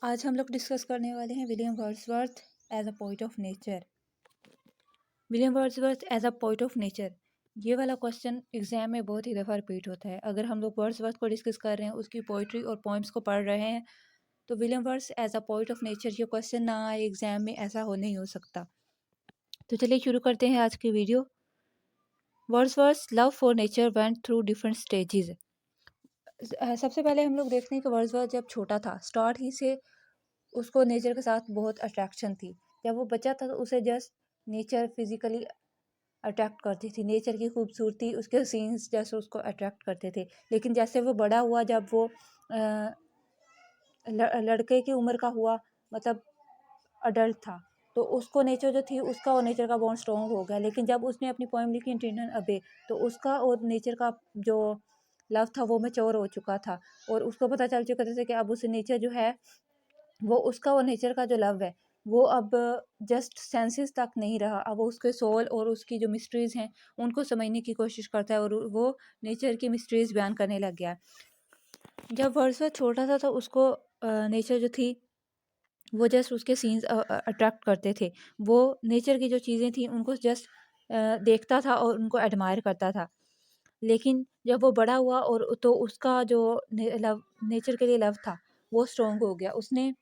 आज हम लोग डिस्कस करने वाले हैं William Wordsworth as a poet of nature. William Wordsworth as a poet of nature, ये वाला क्वेश्चन एग्जाम में बहुत ही दफ़ा रिपीट होता है। अगर हम लोग वर्ड्सवर्थ को डिस्कस कर रहे हैं, उसकी पोइट्री और पोइम्स को पढ़ रहे हैं, तो William words as a poet of nature ये क्वेश्चन ना आए एग्जाम में, ऐसा हो नहीं हो सकता। तो चलिए शुरू करते हैं आज की video. Wordsworth love for nature went through different stages. सबसे पहले हम लोग देखते हैं कि वर्ड्सवर्थ जब छोटा था, स्टार्ट ही से उसको नेचर के साथ बहुत अट्रैक्शन थी। जब वो बच्चा था तो उसे जस्ट नेचर फिजिकली अट्रैक्ट करती थी, नेचर की खूबसूरती, उसके सीन्स जैसे उसको अट्रैक्ट करते थे। लेकिन जैसे वो बड़ा हुआ, जब वो लड़के की उम्र का हुआ, मतलब अडल्ट था, तो उसको नेचर जो थी उसका और नेचर का बॉन्ड स्ट्रॉन्ग हो गया। लेकिन जब उसने अपनी पोएम लिखी टिंटन अबे, तो उसका और नेचर का जो लव था वो मैच्योर हो चुका था, और उसको पता चल चुका था कि अब उस नेचर जो है वो उसका और नेचर का जो लव है वो अब जस्ट सेंसेस तक नहीं रहा। अब वो उसके सोल और उसकी जो मिस्ट्रीज हैं उनको समझने की कोशिश करता है, और वो नेचर की मिस्ट्रीज बयान करने लग गया। जब वर्ड्सवर्थ छोटा था तो उसको नेचर जो थी वो जस्ट उसके सीन्स अट्रैक्ट करते थे। वो नेचर की जो चीज़ें थी उनको जस्ट देखता था और उनको एडमायर करता था। लेकिन जब वो बड़ा हुआ और तो उसका जो लव, नेचर के लिए लव था, वो स्ट्रॉन्ग हो गया। उसने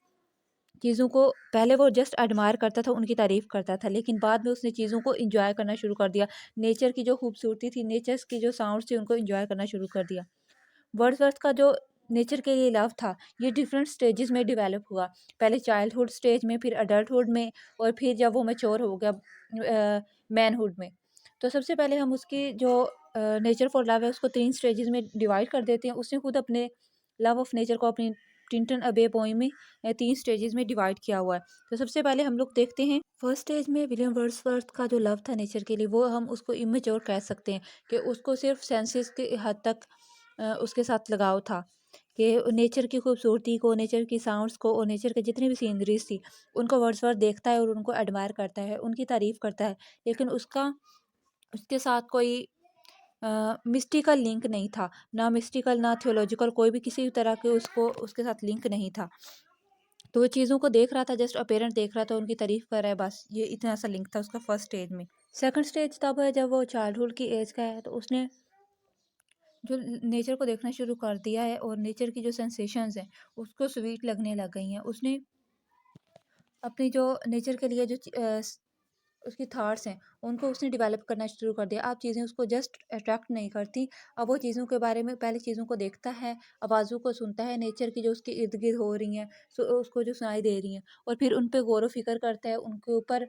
चीज़ों को, पहले वो जस्ट एडमायर करता था, उनकी तारीफ़ करता था, लेकिन बाद में उसने चीज़ों को एंजॉय करना शुरू कर दिया। नेचर की जो खूबसूरती थी, नेचर्स की जो साउंड्स थी, उनको एंजॉय करना शुरू कर दिया। वर्ड्सवर्थ का जो नेचर के लिए लव था, ये डिफरेंट स्टेजेस में डेवलप हुआ। पहले चाइल्डहुड स्टेज में, फिर अडल्टहुड में, और फिर जब वो मैच्योर हो गया मैनहुड में। तो सबसे पहले हम उसकी जो नेचर फॉर लव है उसको 3 स्टेजेस में डिवाइड कर देते हैं। उसने खुद अपने लव ऑफ नेचर को अपनी टिंटन अबे पोएम में 3 स्टेजेस में डिवाइड किया हुआ है। तो सबसे पहले हम लोग देखते हैं फर्स्ट स्टेज में विलियम वर्ड्सवर्थ का जो लव था नेचर के लिए, वो हम उसको इमेच्योर कह सकते हैं, कि उसको सिर्फ सेंसेस के हद तक उसके साथ लगाव था, कि नेचर की खूबसूरती को, नेचर की साउंड्स को, और नेचर के जितनी भी सीनरीज थी उनको वर्ड्सवर्थ देखता है और उनको एडमायर करता है, उनकी तारीफ़ करता है। लेकिन उसका उसके साथ कोई मिस्टिकल लिंक नहीं था, ना मिस्टिकल ना थियोलॉजिकल, कोई भी किसी भी तरह के उसको उसके साथ लिंक नहीं था। तो वो चीज़ों को देख रहा था, जस्ट अपेरेंट देख रहा था, उनकी तारीफ़ कर रहा है, बस ये इतना सा लिंक था उसका फर्स्ट स्टेज में। सेकंड स्टेज तब है जब वो चाइल्डहुड की एज का है, तो उसने जो नेचर को देखना शुरू कर दिया है, और नेचर की जो सेंसेशंस हैं उसको स्वीट लगने लग गई हैं। उसने अपनी जो नेचर के लिए जो उसकी थॉट्स हैं उनको उसने डेवलप करना शुरू कर दिया। अब चीज़ें उसको जस्ट अट्रैक्ट नहीं करती, अब वो चीज़ों के बारे में पहले चीज़ों को देखता है, आवाज़ों को सुनता है, नेचर की जो उसके इर्द गिर्द हो रही हैं, उसको जो सुनाई दे रही हैं, और फिर उन पे गौर व फिक्र करता है, उनके ऊपर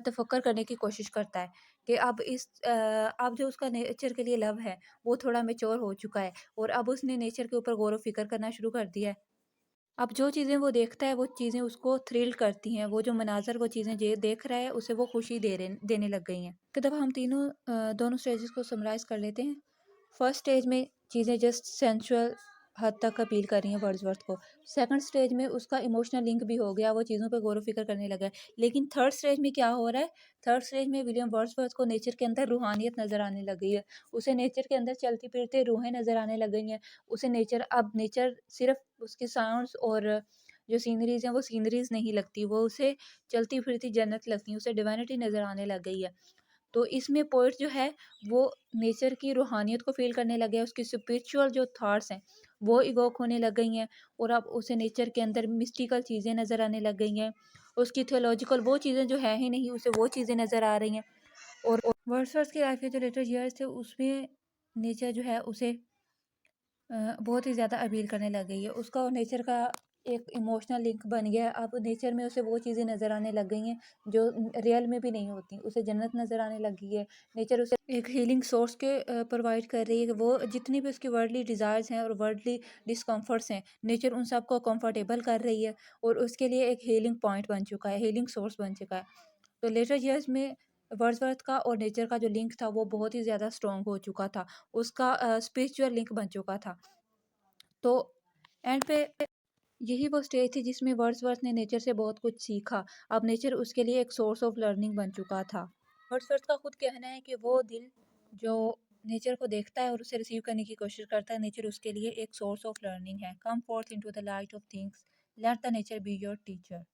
तफक्कर करने की कोशिश करता है, कि अब जो उसका नेचर के लिए लव है वो थोड़ा मेच्योर हो चुका है, और अब उसने नेचर के ऊपर गौर व फिक्र करना शुरू कर दिया है। अब जो चीज़ें वो देखता है वो चीज़ें उसको थ्रिल करती हैं, वो जो मनाज़र वो चीज़ें देख रहा है उसे वो खुशी देने लग गई हैं। तो जब हम दोनों स्टेजेस को समराइज़ कर लेते हैं। फर्स्ट स्टेज में चीज़ें जस्ट सेंसुअल हद तक अपील कर रही हैं वर्ड्सवर्थ को। सेकंड स्टेज में उसका इमोशनल लिंक भी हो गया, वो चीज़ों पे गौर व फ़िक्र करने लगा है। लेकिन थर्ड स्टेज में क्या हो रहा है? थर्ड स्टेज में विलियम वर्ड्सवर्थ को नेचर के अंदर रूहानियत नज़र आने लग गई है। उसे नेचर के अंदर चलती-फिरती रूहें नज़र आने लग गई हैं। उसे नेचर सिर्फ़ उसके साउंड्स और जो सीनरीज़ हैं वो सीनरीज़ नहीं लगती, वो उसे चलती-फिरती जन्नत लगती है, उसे डिवाइनिटी नज़र आने लग गई है। तो इसमें पोएट जो है वो नेचर की रूहानियत को फ़ील करने लगे हैं, उसकी स्पिरिचुअल जो थॉट्स हैं वो इवोक होने लग गई हैं, और अब उसे नेचर के अंदर मिस्टिकल चीज़ें नज़र आने लग गई हैं। उसकी थियोलॉजिकल वो चीज़ें जो है ही नहीं, उसे वो चीज़ें नज़र आ रही हैं। और वर्ड्सवर्थ की लाइफ के जो लेटर ईयर्स थे उसमें नेचर जो है उसे बहुत ही ज़्यादा अपील करने लग गई है। उसका और नेचर का एक इमोशनल लिंक बन गया है। अब नेचर में उसे वो चीज़ें नज़र आने लग गई हैं जो रियल में भी नहीं होती। उसे जन्नत नज़र आने लग गई है। नेचर उसे एक हीलिंग सोर्स के प्रोवाइड कर रही है, कि वो जितनी भी उसकी वर्ल्डली डिज़ायर्स हैं और वर्ल्डली डिस्कम्फर्ट्स हैं, नेचर उन सबको कंफर्टेबल कर रही है, और उसके लिए एक हीलिंग पॉइंट बन चुका है, हीलिंग सोर्स बन चुका है। तो लेटर ईयर्स में वर्ड्सवर्थ का और नेचर का जो लिंक था वो बहुत ही ज़्यादा स्ट्रॉन्ग हो चुका था। उसका स्पिरिचुअल लिंक बन चुका था। तो एंड पे यही वो स्टेज थी जिसमें वर्ड्सवर्थ ने नेचर से बहुत कुछ सीखा। अब नेचर उसके लिए एक सोर्स ऑफ लर्निंग बन चुका था। वर्ड्सवर्थ का खुद कहना है कि वो दिल जो नेचर को देखता है और उसे रिसीव करने की कोशिश करता है, नेचर उसके लिए एक सोर्स ऑफ लर्निंग है। कम fourth into the light of things let the nature be your teacher.